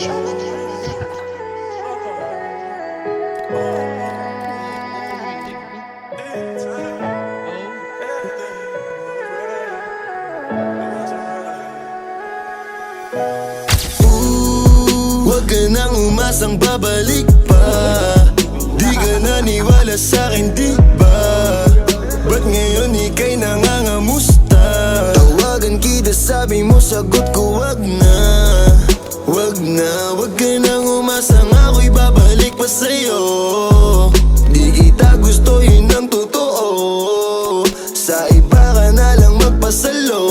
Huwag ka nang umasang babalik pa. Di ka naniwala sa'kin, di ba? Ba't ngayon ika'y nangangamusta? Tawagan kita, sabi mo, sagot ko wag na. Wag na, wag ka nang umasang ako'y babalik pa sa'yo. Di kita gusto, yun ang totoo. Sa iba ka na lang magpasalo.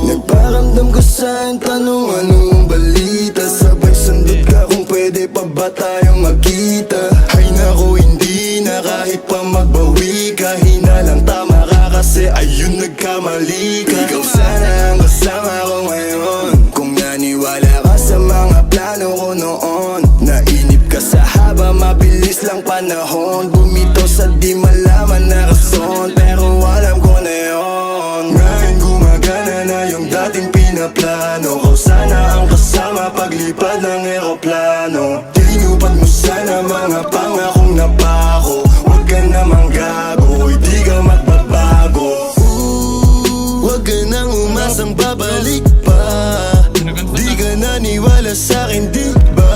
Nagparamdam ko sa'kin, tanong anong balita. Sabay sundot ka kung pwede pa ba tayong magkita. Ay naku, hindi na kahit pa magbawi ka. Hinalang tama ka kasi ayun nagkamali ka. Ikaw sana ang kasama ko ngayon. Kung naniwala ka sa mga plano ko noon. Nainip ka sa haba, mabilis lang panahon. Bumitaw sa di malaman na rason. Pero alam ko na yun. Ngayon gumagana na yung dating pinaplano ko. Sana ang kasama paglipad ng eroplano. Tinupad mo sana mga pangakong napako. Huwag ka namang gago, hindi ka magbabago. Huwag ka nang umasang babalik pa. Di ka naniwala sa'kin, di ba?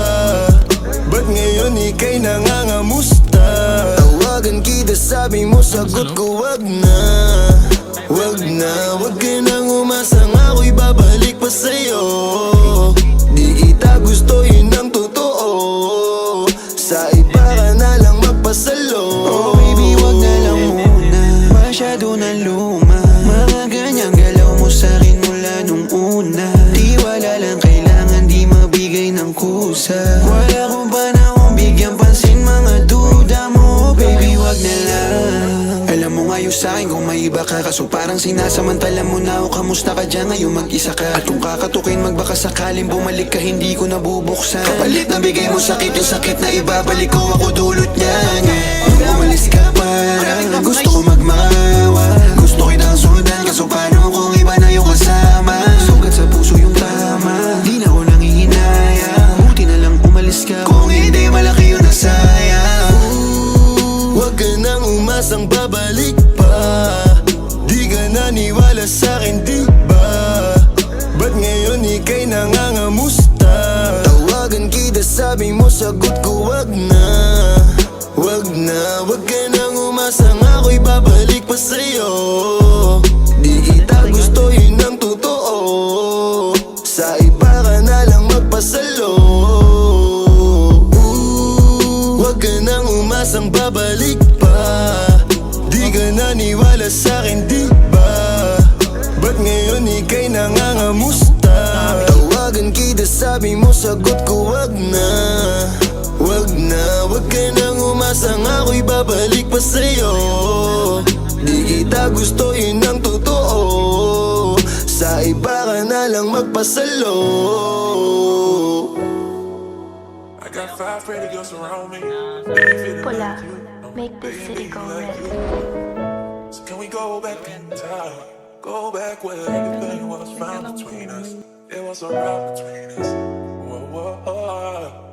Ba't ngayon ika'y nangangamusta? Tawagan kita, sabi mo, sagot ko wag na. Wag na, wag ka nang umasang ako'y babalik pa sa'yo. Di kita gusto, yun ang totoo. Sa iba ka na lang magpasalo. Oh baby, wag na lang muna. Masyado na luma. Mga ganyang galaw mo sa'kin mula nung una. Di wala lang kailangan, di mabigay ng kusa. Wala kong panahon bigyan pansin mga duda mo. Baby, wag na lang. Alam mo ngayon sa'kin kung may iba ka. Kaso parang sinasamantala mo na ako. Kamusta ka dyan ngayon mag-isa ka? At kung kakatukin magbaka sakaling bumalik ka, hindi ko nabubuksan. Kapalit na bigay mo sakit, yung sakit na ibabalik ko, ako dulot niya. Nung umalis ka parang gusto ko magmawa. Gusto kitang sundan, kaso paano kung iba na yung kasama? Sugat sa puso yung tama, di na ko nangihinaya. Buti na lang umalis ka, kung hindi malaki yung nasayang. Huwag ka nang umasang babalik pa. Di ka naniwala sa'kin, di ba? Ba't ngayon ika'y nangangamusta? Tawagan kita, sabi mo, sagot ko wag na. Wag na, wag ka nang umasang ako'y babalik pa sa'yo. Di kita gusto, yun ang totoo. Sa iba ka na lang magpasalo. Huwag ka nang umasang babalik pa. Di ka naniwala sa'kin, di ba? Ba't ngayon ika'y nangangamusta? Tawagan kita, sabi mo, sagot ko wag na. Wag na, wag ka nang umasang ako'y babalik pa sa'yo. Di kita gusto, yun ang totoo. Sa iba ka na lang magpasalo. I got 5 pretty girls around me. Pula, make this city go red. So can we go back in time? Go back where everything was found between us. There was a rock between us. Whoa, whoa, whoa.